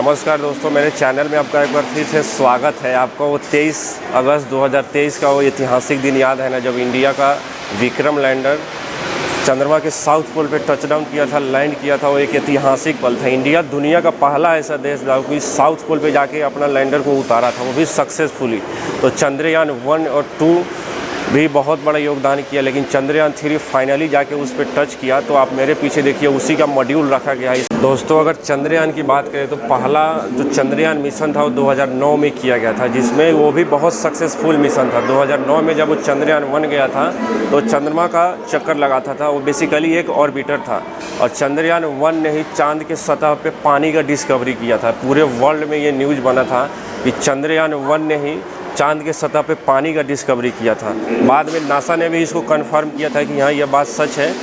नमस्कार दोस्तों, मेरे चैनल में आपका एक बार फिर से स्वागत है। आपको वो 23 अगस्त 2023 का वो ऐतिहासिक दिन याद है ना, जब इंडिया का विक्रम लैंडर चंद्रमा के साउथ पोल पे टचडाउन किया था, लैंड किया था। वो एक ऐतिहासिक पल था। इंडिया दुनिया का पहला ऐसा देश था कि साउथ पोल पे जाके अपना लैंडर को उतारा था, वो भी सक्सेसफुली। तो चंद्रयान 1 और 2 भी बहुत बड़ा योगदान किया, लेकिन चंद्रयान 3 फाइनली जाके उस पर टच किया। तो आप मेरे पीछे देखिए, उसी का मॉड्यूल रखा गया है। दोस्तों, अगर चंद्रयान की बात करें तो पहला जो चंद्रयान मिशन था वो 2009 में किया गया था, जिसमें वो भी बहुत सक्सेसफुल मिशन था। 2009 में जब वो चंद्रयान 1 गया था तो चंद्रमा का चक्कर लगाता था। वो बेसिकली एक ऑर्बिटर था, और चंद्रयान 1 ने ही चांद के सतह पे पानी का डिस्कवरी किया था। पूरे वर्ल्ड में ये न्यूज़ बना था कि चंद्रयान 1 ने ही चांद के सतह पे पानी का डिस्कवरी किया था। बाद में नासा ने भी इसको कंफर्म किया था कि हाँ, यह बात सच है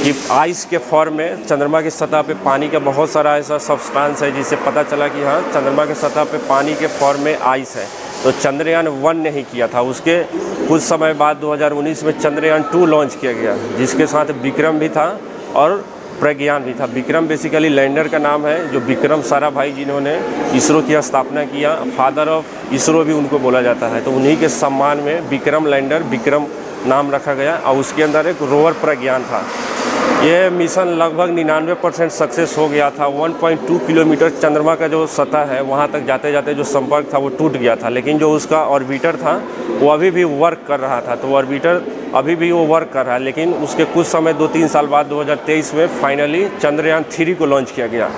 कि आइस के फॉर्म में चंद्रमा की सतह पे पानी का बहुत सारा ऐसा सब्सटेंस है, जिससे पता चला कि हाँ, चंद्रमा के सतह पे पानी के फॉर्म में आइस है। तो चंद्रयान 1 ने ही किया था। उसके कुछ समय बाद 2019 में चंद्रयान 2 लॉन्च किया गया, जिसके साथ विक्रम भी था और प्रज्ञान भी था। विक्रम बेसिकली लैंडर का नाम है, जो विक्रम साराभाई जिन्होंने इसरो की स्थापना किया, फादर ऑफ इसरो भी उनको बोला जाता है। तो उन्हीं के सम्मान में विक्रम लैंडर, विक्रम नाम रखा गया। और उसके अंदर एक रोवर प्रज्ञान था। ये मिशन लगभग 99% सक्सेस हो गया था। 1.2 किलोमीटर चंद्रमा का जो सतह है, वहाँ तक जाते जाते जो संपर्क था वो टूट गया था, लेकिन जो उसका ऑर्बिटर था वो अभी भी वर्क कर रहा था। तो ऑर्बिटर अभी भी वो वर्क कर रहा है, लेकिन उसके कुछ समय 2-3 साल बाद 2023 में फाइनली चंद्रयान 3 को लॉन्च किया गया।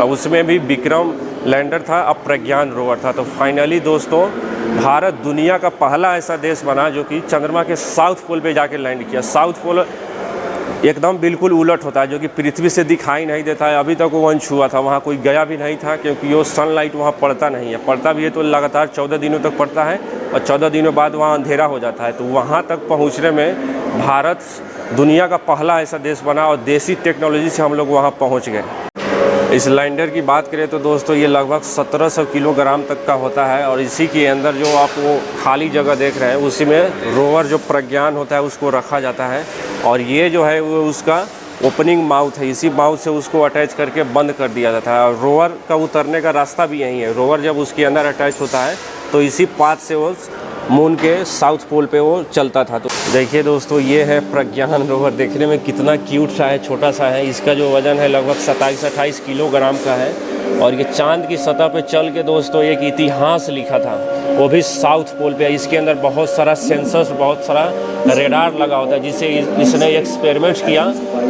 अब उसमें भी विक्रम लैंडर था, अब प्रज्ञान रोवर था। तो फाइनली दोस्तों, भारत दुनिया का पहला ऐसा देश बना जो कि चंद्रमा के साउथ पोल पे जाके लैंड किया। साउथ पोल एकदम बिल्कुल उलट होता है, जो कि पृथ्वी से दिखाई नहीं देता है। अभी तक वो अनछुआ था, वहाँ कोई गया भी नहीं था, क्योंकि वो सनलाइट वहाँ पड़ता नहीं है। पड़ता भी है तो लगातार 14 दिनों तक पड़ता है, और 14 दिनों बाद वहाँ अंधेरा हो जाता है। तो वहाँ तक पहुँचने में भारत दुनिया का पहला ऐसा देश बना, और देसी टेक्नोलॉजी से हम लोग वहाँ पहुँच गए। इस लैंडर की बात करें तो दोस्तों, ये लगभग 1700 किलोग्राम तक का होता है, और इसी के अंदर जो आप वो खाली जगह देख रहे हैं, उसी में रोवर जो प्रज्ञान होता है उसको रखा जाता है। और ये जो है वो उसका ओपनिंग माउथ है, इसी माउथ से उसको अटैच करके बंद कर दिया जाता है। और रोवर का उतरने का रास्ता भी यही है। रोवर जब उसके अंदर अटैच होता है तो इसी पाथ से वो मून के साउथ पोल पे वो चलता था। तो देखिए दोस्तों, ये है प्रज्ञान रोवर। देखने में कितना क्यूट सा है, छोटा सा है। इसका जो वज़न है लगभग 27-28 किलोग्राम का है, और ये चांद की सतह पे चल के दोस्तों एक इतिहास लिखा था, वो भी साउथ पोल पे। इसके अंदर बहुत सारा सेंसर्स, बहुत सारा रेडार लगा होता है, जिससे इसने एक्सपेरिमेंट्स किया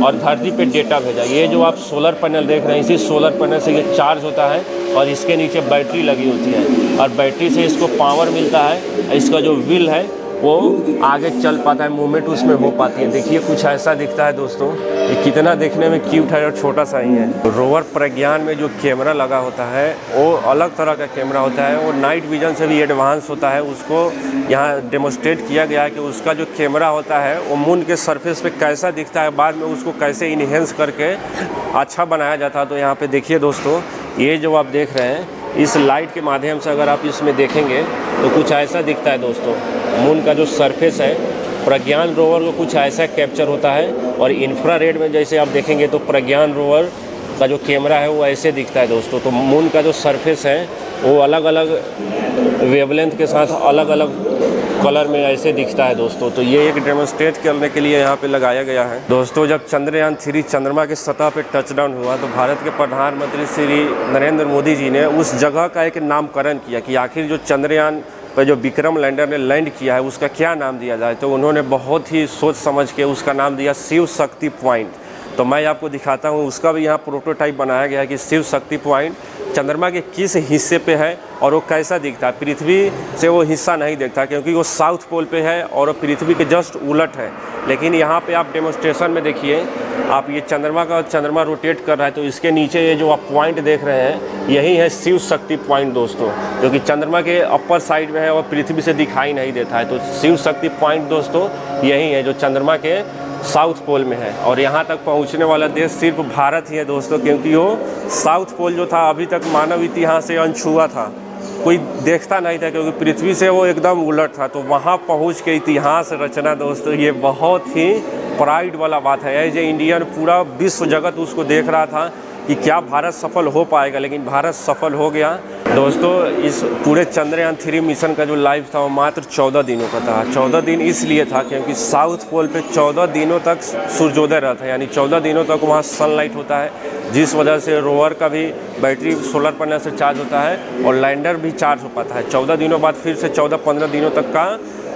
और धरती पे डेटा भेजा। ये जो आप सोलर पैनल देख रहे हैं, इसी सोलर पैनल से ये चार्ज होता है, और इसके नीचे बैटरी लगी होती है, और बैटरी से इसको पावर मिलता है। इसका जो व्हील है वो आगे चल पाता है, मूवमेंट उसमें हो पाती है। देखिए कुछ ऐसा दिखता है दोस्तों। ये कितना देखने में क्यूट है, और छोटा सा ही है। रोवर प्रज्ञान में जो कैमरा लगा होता है वो अलग तरह का कैमरा होता है। वो नाइट विजन से भी एडवांस होता है। उसको यहाँ डेमोस्ट्रेट किया गया है कि उसका जो कैमरा होता है वो मून के सरफेस पे कैसा दिखता है, बाद में उसको कैसे इन्हेंस करके अच्छा बनाया जाता है। तो यहाँ पे देखिए दोस्तों, ये जो आप देख रहे हैं, इस लाइट के माध्यम से अगर आप इसमें देखेंगे तो कुछ ऐसा दिखता है दोस्तों। मून का जो सरफेस है, प्रज्ञान रोवर को कुछ ऐसा कैप्चर होता है, और इंफ्रारेड में जैसे आप देखेंगे तो प्रज्ञान रोवर का जो कैमरा है वो ऐसे दिखता है दोस्तों। तो मून का जो सरफेस है वो अलग अलग वेवलेंथ के साथ अलग अलग कलर में ऐसे दिखता है दोस्तों। तो ये एक डेमोन्स्ट्रेट करने के लिए यहाँ पे लगाया गया है दोस्तों। जब चंद्रयान 3 चंद्रमा के सतह पे टचडाउन हुआ तो भारत के प्रधानमंत्री श्री नरेंद्र मोदी जी ने उस जगह का एक नामकरण किया कि आखिर जो चंद्रयान पर जो विक्रम लैंडर ने लैंड किया है उसका क्या नाम दिया जाए। तो उन्होंने बहुत ही सोच समझ के उसका नाम दिया शिव शक्ति पॉइंट। तो मैं आपको दिखाता हूँ, उसका भी यहाँ प्रोटोटाइप बनाया गया है कि शिव शक्ति पॉइंट चंद्रमा के किस हिस्से पे है और वो कैसा दिखता है। पृथ्वी से वो हिस्सा नहीं दिखता, क्योंकि वो साउथ पोल पे है और पृथ्वी के जस्ट उलट है। लेकिन यहाँ पे आप डेमोन्स्ट्रेशन में देखिए, आप ये चंद्रमा रोटेट कर रहा है, तो इसके नीचे ये जो आप पॉइंट देख रहे हैं, यही है शिव शक्ति पॉइंट दोस्तों, जो कि चंद्रमा के अपर साइड में है और पृथ्वी से दिखाई नहीं देता है। तो शिव शक्ति पॉइंट दोस्तों यही है, जो चंद्रमा के साउथ पोल में है। और यहाँ तक पहुँचने वाला देश सिर्फ भारत ही है दोस्तों, क्योंकि वो साउथ पोल जो था अभी तक मानव इतिहास से अनछुआ था, कोई देखता नहीं था, क्योंकि पृथ्वी से वो एकदम उलट था। तो वहाँ पहुँच के इतिहास रचना दोस्तों, ये बहुत ही प्राइड वाला बात है। एज ए इंडियन पूरा विश्व जगत उसको देख रहा था कि क्या भारत सफल हो पाएगा, लेकिन भारत सफल हो गया। दोस्तों, इस पूरे चंद्रयान 3 मिशन का जो लाइफ था वो मात्र 14 दिनों का था। 14 दिन इसलिए था क्योंकि साउथ पोल पे 14 दिनों तक सूर्योदय रहता है, यानी 14 दिनों तक वहाँ सनलाइट होता है, जिस वजह से रोवर का भी बैटरी सोलर पैनल से चार्ज होता है और लैंडर भी चार्ज हो पाता है। 14 दिनों बाद फिर से 14-15 दिनों तक का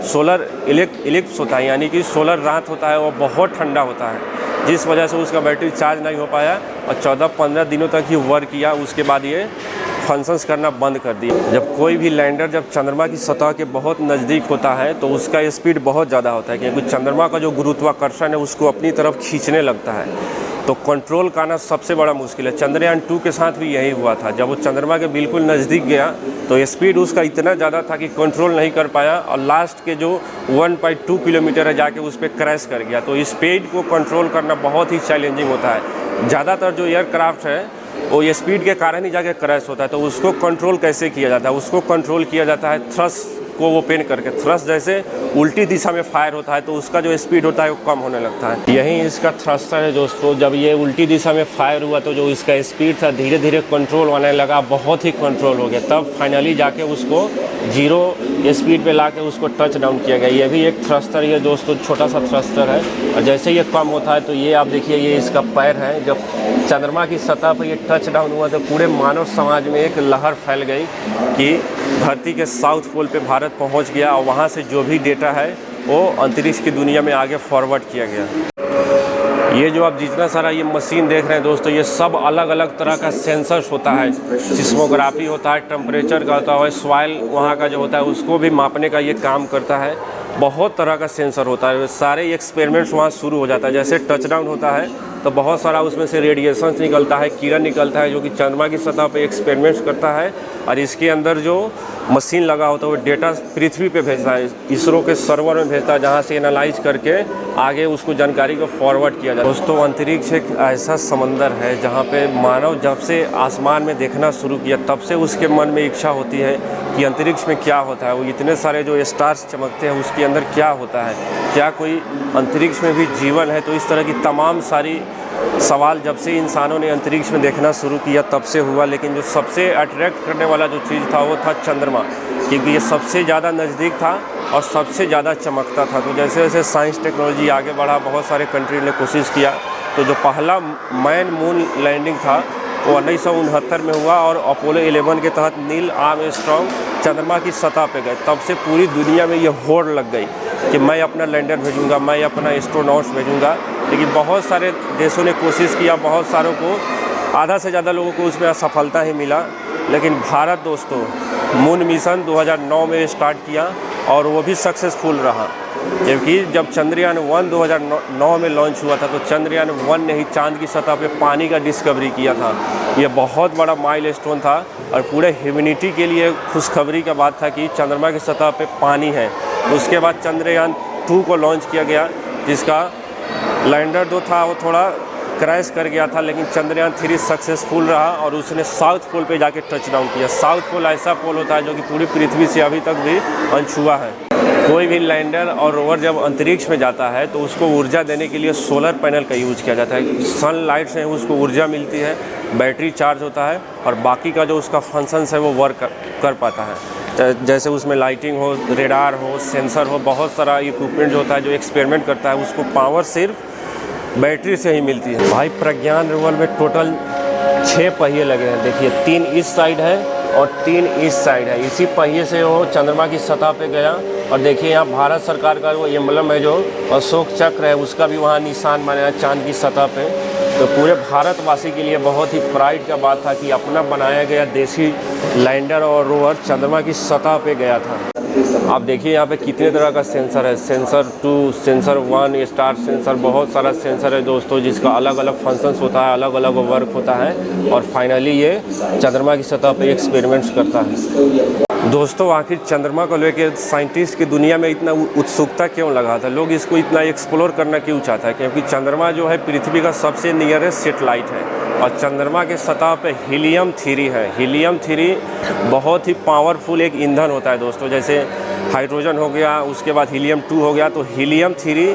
सोलर इलिप्स होता है, यानी कि सोलर रात होता है, वो बहुत ठंडा होता है, जिस वजह से उसका बैटरी चार्ज नहीं हो पाया और 14-15 दिनों तक ही वर्क किया। उसके बाद ये फंक्शंस करना बंद कर दिया। जब कोई भी लैंडर जब चंद्रमा की सतह के बहुत नज़दीक होता है तो उसका स्पीड बहुत ज़्यादा होता है, क्योंकि चंद्रमा का जो गुरुत्वाकर्षण है उसको अपनी तरफ खींचने लगता है, तो कंट्रोल करना सबसे बड़ा मुश्किल है। चंद्रयान 2 के साथ भी यही हुआ था। जब वो चंद्रमा के बिल्कुल नज़दीक गया तो स्पीड उसका इतना ज़्यादा था कि कंट्रोल नहीं कर पाया और लास्ट के जो 1.2 किलोमीटर है जाके उस पर क्रैश कर गया। तो स्पीड को कंट्रोल करना बहुत ही चैलेंजिंग होता है। ज़्यादातर जो एयरक्राफ्ट है वो ये स्पीड के कारण ही जाके क्रैश होता है। तो उसको कंट्रोल कैसे किया जाता है? उसको कंट्रोल किया जाता है थ्रस्ट को ओपन करके। थ्रस्ट जैसे उल्टी दिशा में फायर होता है तो उसका जो स्पीड होता है वो कम होने लगता है। यही इसका थ्रस्टर है दोस्तों। जब ये उल्टी दिशा में फायर हुआ तो जो इसका स्पीड था धीरे धीरे कंट्रोल होने लगा, बहुत ही कंट्रोल हो गया। तब फाइनली जाके उसको 0 स्पीड पे लाके उसको टच डाउन किया गया। ये भी एक थ्रस्टर ही है दोस्तों, छोटा सा थ्रस्टर है। और जैसे ये कम होता है तो ये आप देखिए, ये इसका पैर है। जब चंद्रमा की सतह पर ये टच डाउन हुआ तो पूरे मानव समाज में एक लहर फैल गई कि धरती के साउथ पोल पे भारत पहुंच गया और वहां से जो भी डेटा है वो अंतरिक्ष की दुनिया में आगे फॉरवर्ड किया गया। ये जो आप जितना सारा ये मशीन देख रहे हैं दोस्तों, ये सब अलग अलग तरह का सेंसर्स होता है। सिस्मोग्राफी होता है, टेम्परेचर का होता है, सॉइल वहाँ का जो होता है उसको भी मापने का ये काम करता है। बहुत तरह का सेंसर होता है। सारे एक्सपेरिमेंट्स वहाँ शुरू हो जाता है। जैसे टच डाउन होता है तो बहुत सारा उसमें से रेडिएशन निकलता है, किरण निकलता है, जो कि चंद्रमा की सतह पे एक्सपेरिमेंट्स करता है। और इसके अंदर जो मशीन लगा होता है वो डेटा पृथ्वी पे भेजता है, इसरो के सर्वर में भेजता है, जहाँ से एनालाइज करके आगे उसको जानकारी को फॉरवर्ड किया जाता है। दोस्तों, अंतरिक्ष एक ऐसा समंदर है जहाँ पे मानव जब से आसमान में देखना शुरू किया तब से उसके मन में इच्छा होती है कि अंतरिक्ष में क्या होता है, वो इतने सारे जो स्टार्स चमकते हैं उसके अंदर क्या होता है, क्या कोई अंतरिक्ष में भी जीवन है। तो इस तरह की तमाम सारी सवाल जब से इंसानों ने अंतरिक्ष में देखना शुरू किया तब से हुआ। लेकिन जो सबसे अट्रैक्ट करने वाला जो चीज़ था वो था चंद्रमा, क्योंकि ये सबसे ज़्यादा नज़दीक था और सबसे ज़्यादा चमकता था। तो जैसे जैसे साइंस टेक्नोलॉजी आगे बढ़ा, बहुत सारे कंट्री ने कोशिश किया, तो जो पहला मैन मून लैंडिंग था वो 1969 में हुआ और अपोलो 11 के तहत नील आर्मस्ट्रांग चंद्रमा की सतह पे गए। तब से पूरी दुनिया में ये होड़ लग गई कि मैं अपना लैंडर भेजूंगा, मैं अपना एस्ट्रोनॉट्स भेजूंगा। लेकिन बहुत सारे देशों ने कोशिश किया, बहुत सारों को, आधा से ज़्यादा लोगों को उसमें असफलता ही मिला। लेकिन भारत दोस्तों मून मिशन 2009 में स्टार्ट किया और वो भी सक्सेसफुल रहा, क्योंकि जब चंद्रयान 1 2009 में लॉन्च हुआ था तो चंद्रयान 1 ने ही चांद की सतह पे पानी का डिस्कवरी किया था। ये बहुत बड़ा माइलस्टोन था और पूरे ह्यूमैनिटी के लिए खुशखबरी का बात था कि चंद्रमा की सतह पे पानी है। उसके बाद चंद्रयान 2 को लॉन्च किया गया, जिसका लैंडर जो था वो थोड़ा क्रैश कर गया था, लेकिन चंद्रयान 3 सक्सेसफुल रहा और उसने साउथ पोल पे जाके टच डाउन किया। साउथ पोल ऐसा पोल होता है जो कि पूरी पृथ्वी से अभी तक भी अनछुआ है। कोई भी लैंडर और रोवर जब अंतरिक्ष में जाता है तो उसको ऊर्जा देने के लिए सोलर पैनल का यूज किया जाता है। सनलाइट से उसको ऊर्जा मिलती है, बैटरी चार्ज होता है और बाकी का जो उसका फंक्शंस है वो वर्क कर पाता है। जैसे उसमें लाइटिंग हो, रेडार हो, सेंसर हो, बहुत सारा इक्विपमेंट जो होता है जो एक्सपेरिमेंट करता है, उसको पावर सिर्फ बैटरी से ही मिलती है। भाई प्रज्ञान रोवर में टोटल 6 पहिए लगे हैं। देखिए 3 इस साइड है और 3 इस साइड है। इसी पहिए से वो चंद्रमा की सतह पे गया और देखिए यहाँ भारत सरकार का वो एम्बलम है जो अशोक चक्र है, उसका भी वहाँ निशान बनाया चांद की सतह पे। तो पूरे भारतवासी के लिए बहुत ही प्राइड का बात था कि अपना बनाया गया देसी लैंडर और रोवर चंद्रमा की सतह पे गया था। आप देखिए यहाँ पे कितने तरह का सेंसर है, सेंसर 2, सेंसर 1, स्टार सेंसर, बहुत सारा सेंसर है दोस्तों, जिसका अलग अलग फंक्शंस होता है, अलग अलग वर्क होता है और फाइनली ये चंद्रमा की सतह पे एक्सपेरिमेंट्स करता है। दोस्तों आखिर चंद्रमा को लेकर साइंटिस्ट की दुनिया में इतना उत्सुकता क्यों लगा था, लोग इसको इतना एक्सप्लोर करना क्यों चाहता है? क्योंकि चंद्रमा जो है पृथ्वी का सबसे नियरेस्ट सैटेलाइट है और चंद्रमा के सतह पे हीलियम 3 है। हीलियम 3 बहुत ही पावरफुल एक ईंधन होता है दोस्तों। जैसे हाइड्रोजन हो गया, उसके बाद हीलियम 2 हो गया, तो हीलियम 3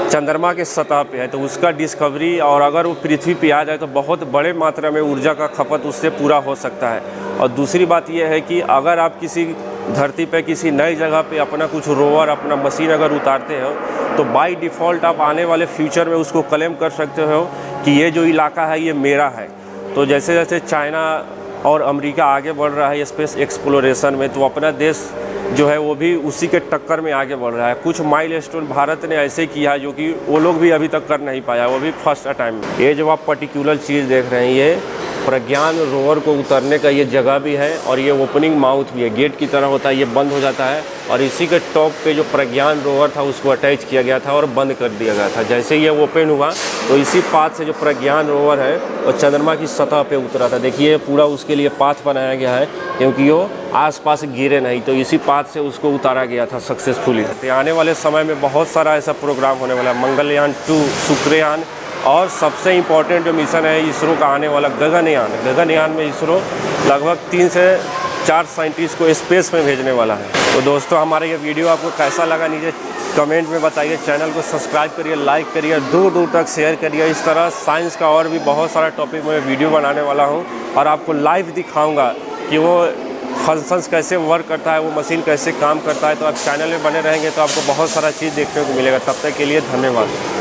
चंद्रमा के सतह पे है, तो उसका डिस्कवरी, और अगर वो पृथ्वी पे आ जाए तो बहुत बड़े मात्रा में ऊर्जा का खपत उससे पूरा हो सकता है। और दूसरी बात यह है कि अगर आप किसी धरती पे किसी नई जगह पे अपना कुछ रोवर, अपना मशीन अगर उतारते हो, तो बाय डिफ़ॉल्ट आप आने वाले फ्यूचर में उसको क्लेम कर सकते हो कि ये जो इलाका है ये मेरा है। तो जैसे जैसे चाइना और अमेरिका आगे बढ़ रहा है स्पेस एक्सप्लोरेशन में, तो अपना देश जो है वो भी उसी के टक्कर में आगे बढ़ रहा है। कुछ माइलस्टोन भारत ने ऐसे किया है जो कि वो लोग भी अभी तक कर नहीं पाया, वो भी फर्स्ट टाइम। ये जो आप पर्टिकुलर चीज़ देख रहे हैं, ये प्रज्ञान रोवर को उतरने का ये जगह भी है, और ये ओपनिंग माउथ भी है, गेट की तरह होता है, ये बंद हो जाता है, और इसी के टॉप पे जो प्रज्ञान रोवर था उसको अटैच किया गया था और बंद कर दिया गया था। जैसे ये ओपन हुआ तो इसी पाथ से जो प्रज्ञान रोवर है और चंद्रमा की सतह पे उतरा था। देखिए पूरा उसके लिए पाथ बनाया गया है, क्योंकि वो आसपास गिरे नहीं, तो इसी पाथ से उसको उतारा गया था सक्सेसफुली। तो आने वाले समय में बहुत सारा ऐसा प्रोग्राम होने वाला है, मंगलयान 2, शुक्रयान, और सबसे इम्पोर्टेंट जो मिशन है इसरो का आने वाला गगनयान। गगनयान में इसरो लगभग 3 से 4 साइंटिस्ट को स्पेस में भेजने वाला है। तो दोस्तों हमारा ये वीडियो आपको कैसा लगा नीचे कमेंट में बताइए। चैनल को सब्सक्राइब करिए, लाइक करिए, दूर दूर तक शेयर करिए। इस तरह साइंस का और भी बहुत सारा टॉपिक में वीडियो बनाने वाला हूँ, और आपको लाइव दिखाऊँगा कि वो फंक्शंस कैसे वर्क करता है, वो मशीन कैसे काम करता है। तो आप चैनल में बने रहेंगे तो आपको बहुत सारा चीज़ देखने को मिलेगा। तब तक के लिए धन्यवाद।